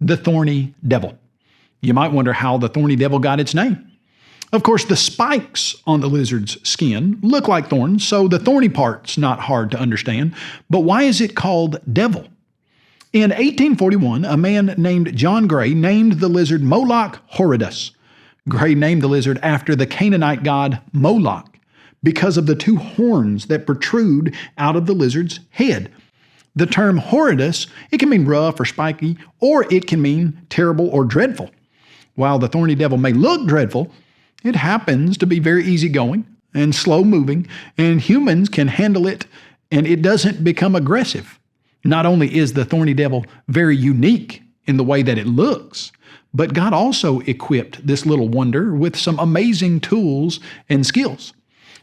the thorny devil. You might wonder how the thorny devil got its name. Of course, the spikes on the lizard's skin look like thorns, so the thorny part's not hard to understand. But why is it called devil? In 1841, a man named John Gray named the lizard Moloch horridus. Gray named the lizard after the Canaanite god Moloch because of the two horns that protrude out of the lizard's head. The term horridus, it can mean rough or spiky, or it can mean terrible or dreadful. While the thorny devil may look dreadful, it happens to be very easygoing and slow-moving, and humans can handle it, and it doesn't become aggressive. Not only is the thorny devil very unique in the way that it looks, but God also equipped this little wonder with some amazing tools and skills.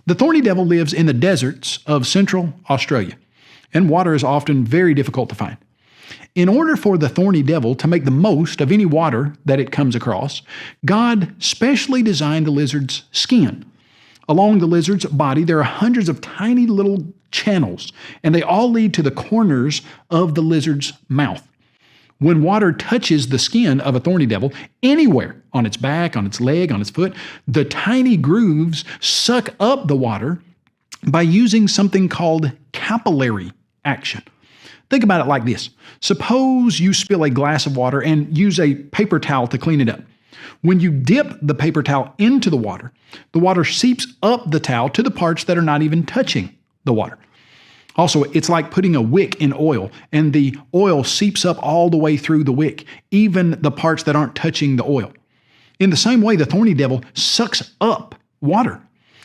The thorny devil lives in the deserts of central Australia, and water is often very difficult to find. In order for the thorny devil to make the most of any water that it comes across, God specially designed the lizard's skin. Along the lizard's body, there are hundreds of tiny little channels, and they all lead to the corners of the lizard's mouth. When water touches the skin of a thorny devil, anywhere, on its back, on its leg, on its foot, the tiny grooves suck up the water by using something called capillary action. Think about it like this. Suppose you spill a glass of water and use a paper towel to clean it up. When you dip the paper towel into the water seeps up the towel to the parts that are not even touching the water. Also, it's like putting a wick in oil, and the oil seeps up all the way through the wick, even the parts that aren't touching the oil. In the same way, the thorny devil sucks up water.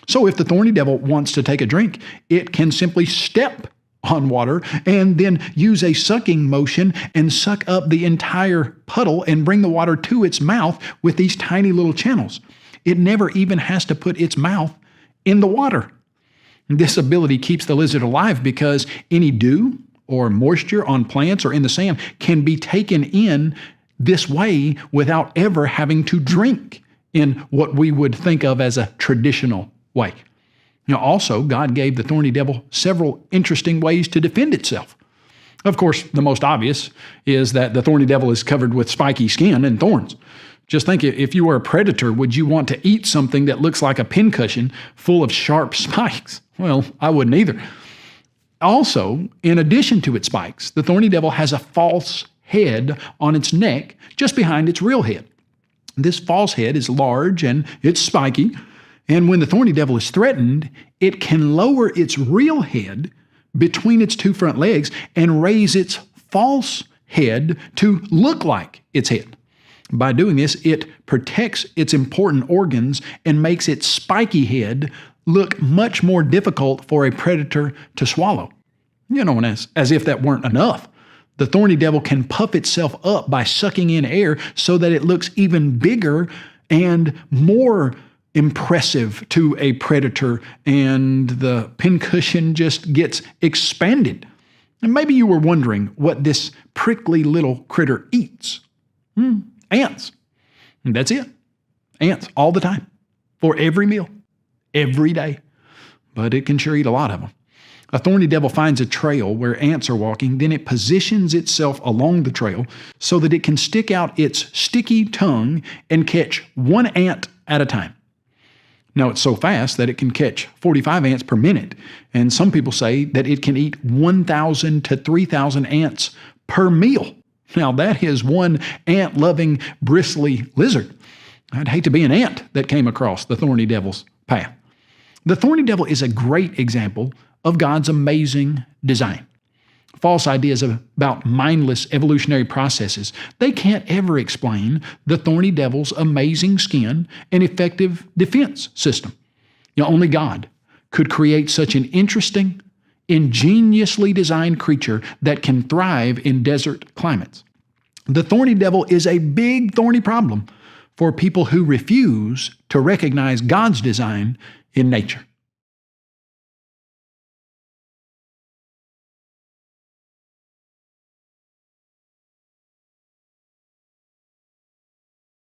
So if the thorny devil wants to take a drink, it can simply step on water and then use a sucking motion and suck up the entire puddle and bring the water to its mouth with these tiny little channels. It never even has to put its mouth in the water. This ability keeps the lizard alive because any dew or moisture on plants or in the sand can be taken in this way without ever having to drink in what we would think of as a traditional way. Also, God gave the thorny devil several interesting ways to defend itself. Of course, the most obvious is that the thorny devil is covered with spiky skin and thorns. Just think, if you were a predator, would you want to eat something that looks like a pincushion full of sharp spikes? Well, I wouldn't either. Also, in addition to its spikes, the thorny devil has a false head on its neck just behind its real head. This false head is large and it's spiky, and when the thorny devil is threatened, it can lower its real head between its two front legs and raise its false head to look like its head. By doing this, it protects its important organs and makes its spiky head look much more difficult for a predator to swallow. And as if that weren't enough, the thorny devil can puff itself up by sucking in air so that it looks even bigger and more impressive to a predator, and the pincushion just gets expanded. And maybe you were wondering what this prickly little critter eats. Ants. And that's it. Ants all the time, for every meal, every day. But it can sure eat a lot of them. A thorny devil finds a trail where ants are walking, then it positions itself along the trail so that it can stick out its sticky tongue and catch one ant at a time. Now, it's so fast that it can catch 45 ants per minute, and some people say that it can eat 1,000 to 3,000 ants per meal. Now, that is one ant-loving, bristly lizard. I'd hate to be an ant that came across the thorny devil's path. The thorny devil is a great example of God's amazing design. False ideas about mindless evolutionary processes, they can't ever explain the thorny devil's amazing skin and effective defense system. Only God could create such an interesting, ingeniously designed creature that can thrive in desert climates. The thorny devil is a big thorny problem for people who refuse to recognize God's design in nature.